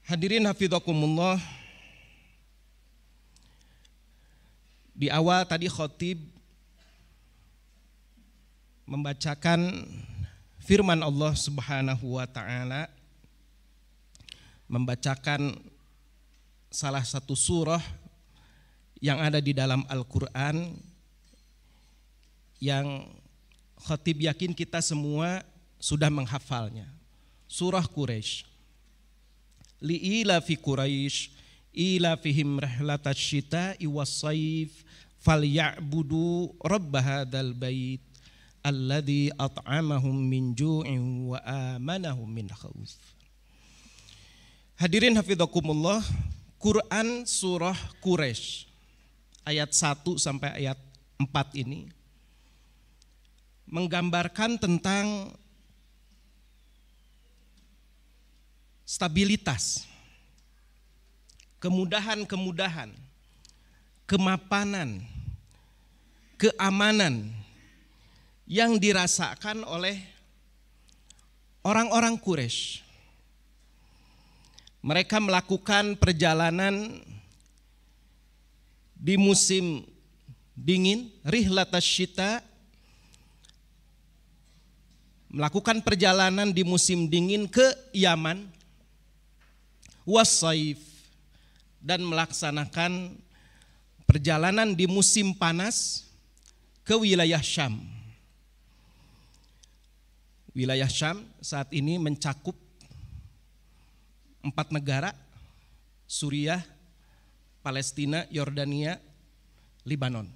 Hadirin hafidhakumullah, di awal tadi khatib membacakan firman Allah Subhanahu wa taala, membacakan salah satu surah yang ada di dalam Al-Qur'an yang khatib yakin kita semua sudah menghafalnya. Surah Quraisy. Li'ila fi Quraisy ila fihim rihlatash syita'i was-sayf falya'budu rabb hadzal bait alladzi at'amahum min ju'in wa amanahum min khauf. Hadirin hafidhakumullah, Quran surah Quraisy ayat 1 sampai ayat 4 ini menggambarkan tentang stabilitas, kemudahan-kemudahan, kemapanan, keamanan yang dirasakan oleh orang-orang Quraisy. Mereka melakukan perjalanan di musim dingin, rihlatash syita, melakukan perjalanan di musim dingin ke Yaman, was-sayf, dan melaksanakan perjalanan di musim panas ke wilayah Syam. Wilayah Syam saat ini mencakup 4 negara, Suriah, Palestina, Yordania, Libanon.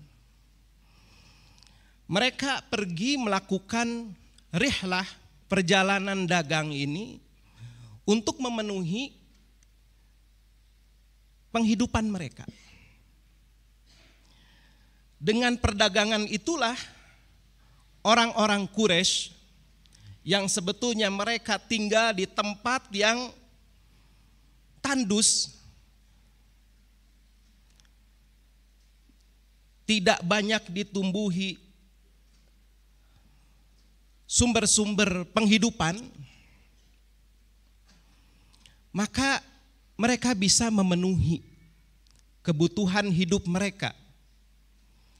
Mereka pergi melakukan rihlah, perjalanan dagang ini untuk memenuhi penghidupan mereka. Dengan perdagangan itulah orang-orang Quraisy yang sebetulnya mereka tinggal di tempat yang tandus, tidak banyak ditumbuhi sumber-sumber penghidupan, maka mereka bisa memenuhi kebutuhan hidup mereka.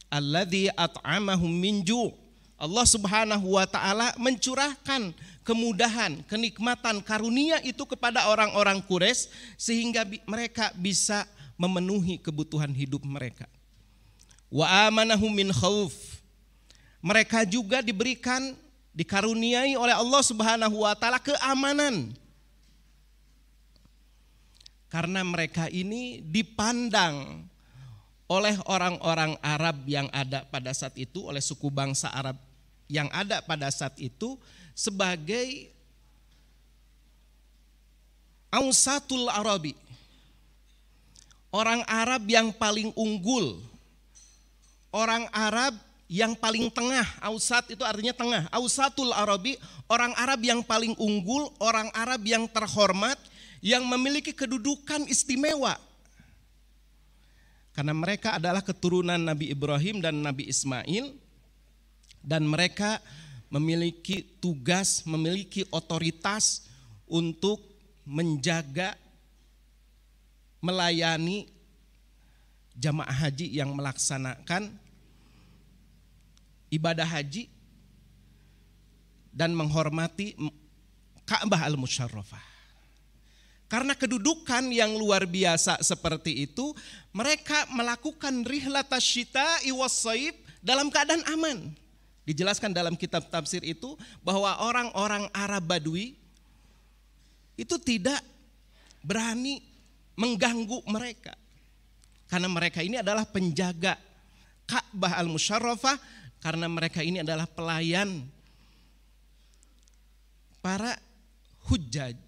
Alladzi at'amahum min ju'. Allah Subhanahu wa taala mencurahkan kemudahan, kenikmatan, karunia itu kepada orang-orang Quraisy sehingga mereka bisa memenuhi kebutuhan hidup mereka. Wa amanahum min khauf. Mereka juga dikaruniai oleh Allah Subhanahu wa taala keamanan. Karena mereka ini dipandang oleh orang-orang Arab yang ada pada saat itu, oleh suku bangsa Arab yang ada pada saat itu sebagai Ausatul Arabi, orang Arab yang paling unggul, orang Arab yang paling tengah. Ausat itu artinya tengah. Ausatul Arabi, orang Arab yang paling unggul, orang Arab yang terhormat, yang memiliki kedudukan istimewa. Karena mereka adalah keturunan Nabi Ibrahim dan Nabi Ismail, dan mereka memiliki tugas, memiliki otoritas untuk menjaga, melayani jamaah haji yang melaksanakan ibadah haji dan menghormati Ka'bah al-Musyarrafah. Karena kedudukan yang luar biasa seperti itu, mereka melakukan rihlatash syita'i was-sayf dalam keadaan aman. Dijelaskan dalam kitab tafsir itu bahwa orang-orang Arab Badui itu tidak berani mengganggu mereka. Karena mereka ini adalah penjaga Ka'bah al-Musyarrafah, karena mereka ini adalah pelayan para hujjaj.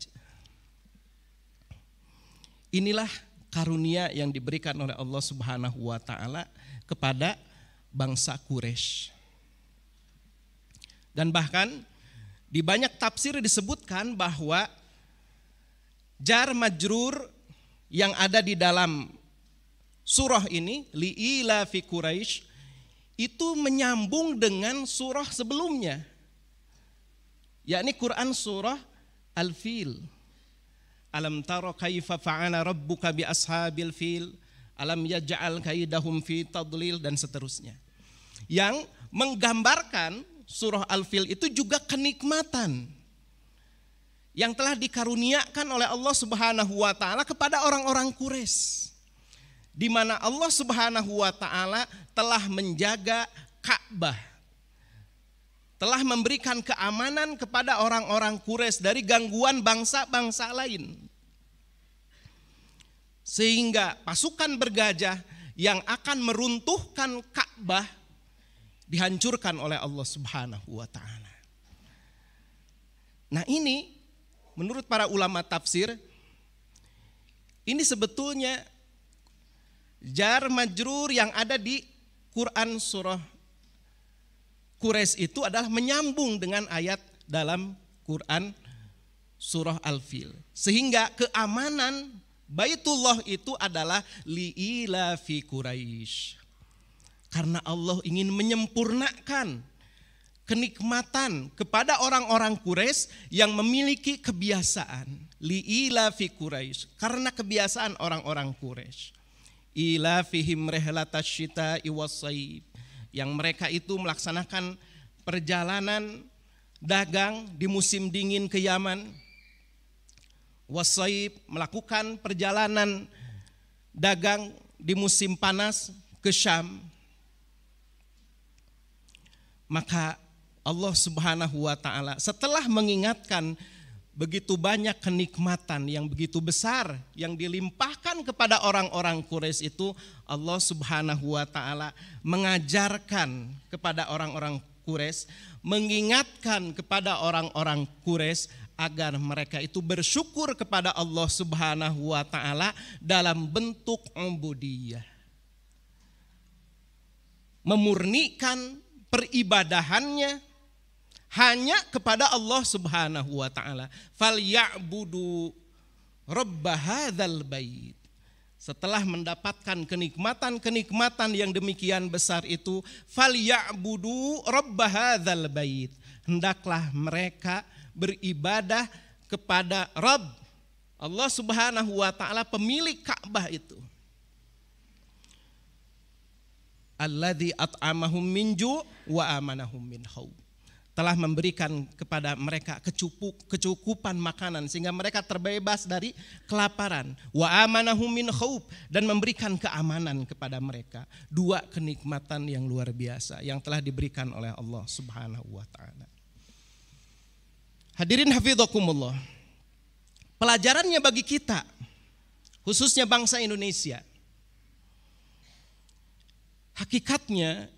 Inilah karunia yang diberikan oleh Allah Subhanahu wa taala kepada bangsa Quraisy. Dan bahkan di banyak tafsir disebutkan bahwa jar majrur yang ada di dalam surah ini, li'ila fi Quraisy, itu menyambung dengan surah sebelumnya, yakni Quran surah Al-Fil. Alam tara kaifa fa'ala rabbuka bi ashabil fil, alam yaj'al kaidahum fi tadlil, dan seterusnya. Yang menggambarkan surah Al-Fil itu juga kenikmatan yang telah dikaruniakan oleh Allah Subhanahu wa taala kepada orang-orang Quraisy, di mana Allah Subhanahu wa taala telah menjaga Ka'bah, telah memberikan keamanan kepada orang-orang Quraisy dari gangguan bangsa-bangsa lain. Sehingga pasukan bergajah yang akan meruntuhkan Ka'bah dihancurkan oleh Allah Subhanahu wa taala. Nah, ini menurut para ulama tafsir, ini sebetulnya jar majrur yang ada di Quran surah Quraisy itu adalah menyambung dengan ayat dalam Quran surah Al-Fil. Sehingga keamanan Baitullah itu adalah li'ila fi Quraisy. Karena Allah ingin menyempurnakan kenikmatan kepada orang-orang Quraisy yang memiliki kebiasaan. Li'ila fi Quraisy, karena kebiasaan orang-orang Quraisy. Ila fihim rihlatash syita'i was-shayb, yang mereka itu melaksanakan perjalanan dagang di musim dingin ke Yaman. Was-shayb, melakukan perjalanan dagang di musim panas ke Syam. Maka Allah Subhanahu wa taala setelah mengingatkan begitu banyak kenikmatan yang begitu besar yang dilimpahkan kepada orang-orang Quraisy itu, Allah Subhanahu wa taala mengajarkan kepada orang-orang Quraisy, mengingatkan kepada orang-orang Quraisy agar mereka itu bersyukur kepada Allah Subhanahu wa taala dalam bentuk ubudiyah. Memurnikan peribadahannya hanya kepada Allah Subhanahu wa taala. Falyabudu rabb hadzal bait. Setelah mendapatkan kenikmatan-kenikmatan yang demikian besar itu, falyabudu rabb hadzal bait. Hendaklah mereka beribadah kepada Rabb Allah Subhanahu wa taala, pemilik Ka'bah itu. Alladzi at'amahum min ju' wa amanahum min khauf. Telah memberikan kepada mereka kecukupan makanan sehingga mereka terbebas dari kelaparan. Wa amanahum min khauf, dan memberikan keamanan kepada mereka. Dua kenikmatan yang luar biasa yang telah diberikan oleh Allah Subhanahu wa taala. Hadirin hafidhakumullah. Pelajarannya bagi kita, khususnya bangsa Indonesia. Hakikatnya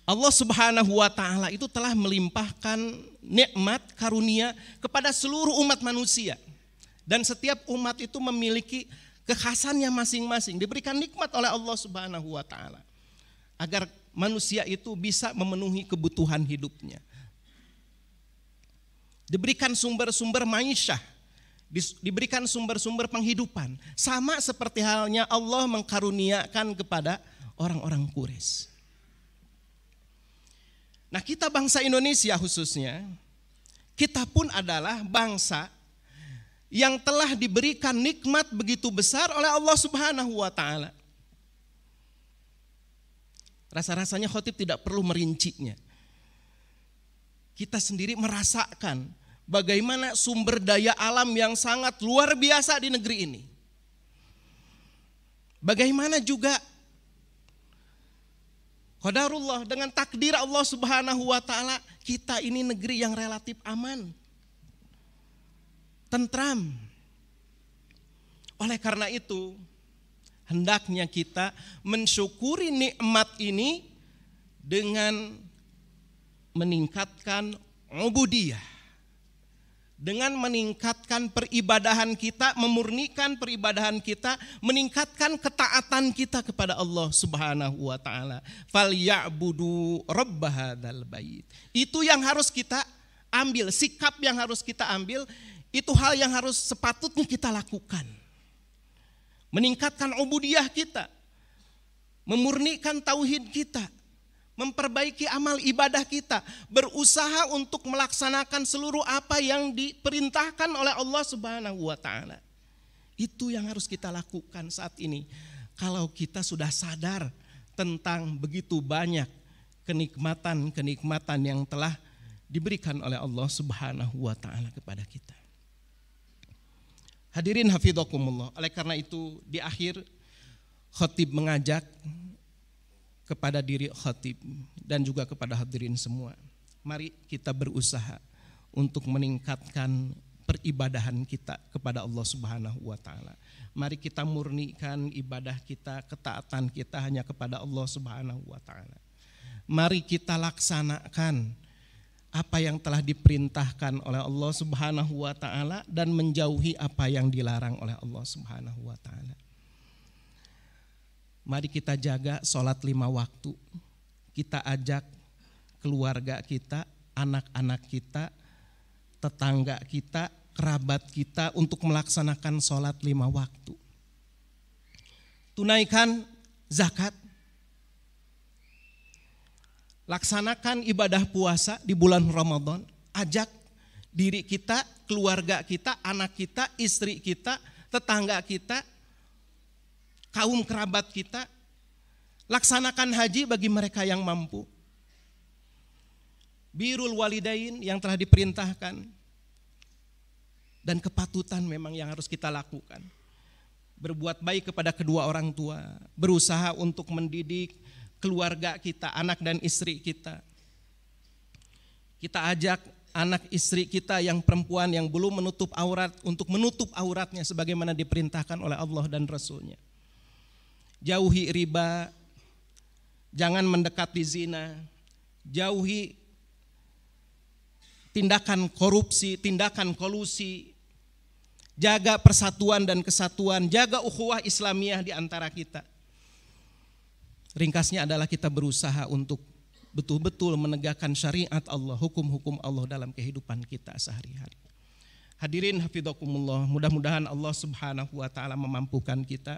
Allah Subhanahu wa taala itu telah melimpahkan nikmat karunia kepada seluruh umat manusia. Dan setiap umat itu memiliki kekhasannya masing-masing, diberikan nikmat oleh Allah Subhanahu wa taala agar manusia itu bisa memenuhi kebutuhan hidupnya. Diberikan sumber-sumber ma'isyah, diberikan sumber-sumber penghidupan. Sama seperti halnya Allah mengkaruniakan kepada orang-orang Quraisy. Nah, kita bangsa Indonesia khususnya, kita pun adalah bangsa yang telah diberikan nikmat begitu besar oleh Allah Subhanahu wa taala. Rasa-rasanya khotib tidak perlu merincinya. Kita sendiri merasakan bagaimana sumber daya alam yang sangat luar biasa di negeri ini. Bagaimana juga qadarullah, dengan takdir Allah Subhanahu wa taala, kita ini negeri yang relatif aman, tentram. Oleh karena itu, hendaknya kita mensyukuri nikmat ini dengan meningkatkan ubudiyah, dengan meningkatkan peribadahan kita, memurnikan peribadahan kita, meningkatkan ketaatan kita kepada Allah Subhanahu wa taala. Falyabudu rabb hadzal bait. Itu yang harus kita ambil, sikap yang harus kita ambil, itu hal yang harus sepatutnya kita lakukan. Meningkatkan ubudiyah kita, memurnikan tauhid kita, memperbaiki amal ibadah kita, berusaha untuk melaksanakan seluruh apa yang diperintahkan oleh Allah Subhanahu wa taala. Itu yang harus kita lakukan saat ini. Kalau kita sudah sadar tentang begitu banyak kenikmatan-kenikmatan yang telah diberikan oleh Allah Subhanahu wa taala kepada kita. Hadirin hafidhakumullah. Oleh karena itu di akhir khatib mengajak kepada diri khatib dan juga kepada hadirin semua. Mari kita berusaha untuk meningkatkan peribadahan kita kepada Allah Subhanahu wa taala. Mari kita murnikan ibadah kita, ketaatan kita hanya kepada Allah Subhanahu wa taala. Mari kita laksanakan apa yang telah diperintahkan oleh Allah Subhanahu wa taala dan menjauhi apa yang dilarang oleh Allah Subhanahu wa taala. Mari kita jaga sholat 5 waktu. Kita ajak keluarga kita, anak-anak kita, tetangga kita, kerabat kita untuk melaksanakan sholat 5 waktu. Tunaikan zakat. Laksanakan ibadah puasa di bulan Ramadan. Ajak diri kita, keluarga kita, anak kita, istri kita, tetangga kita, kaum kerabat kita. Laksanakan haji bagi mereka yang mampu. Birrul walidain yang telah diperintahkan. Dan kepatutan memang yang harus kita lakukan. Berbuat baik kepada kedua orang tua, berusaha untuk mendidik keluarga kita, anak dan istri kita. Kita ajak anak istri kita yang perempuan yang belum menutup aurat untuk menutup auratnya sebagaimana diperintahkan oleh Allah dan Rasulnya. Jauhi riba, jangan mendekati zina, jauhi tindakan korupsi, tindakan kolusi, jaga persatuan dan kesatuan, jaga ukhuwah Islamiyah di antara kita. Ringkasnya adalah kita berusaha untuk betul-betul menegakkan syariat Allah, hukum-hukum Allah dalam kehidupan kita sehari-hari. Hadirin hafidhakumullah, mudah-mudahan Allah Subhanahu wa taala memampukan kita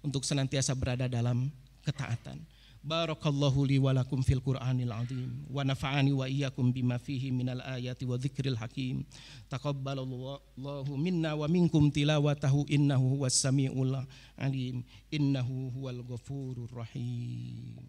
untuk senantiasa berada dalam ketaatan. Barakallahu li wa lakum fil Qur'anil azim wa nafa'ani wa iyyakum bima fihi minal ayati wa dzikril hakim. Taqabbalallahu minna wa minkum tilawatahu innahu huwas samiul alim innahu huwal ghafurur rahim.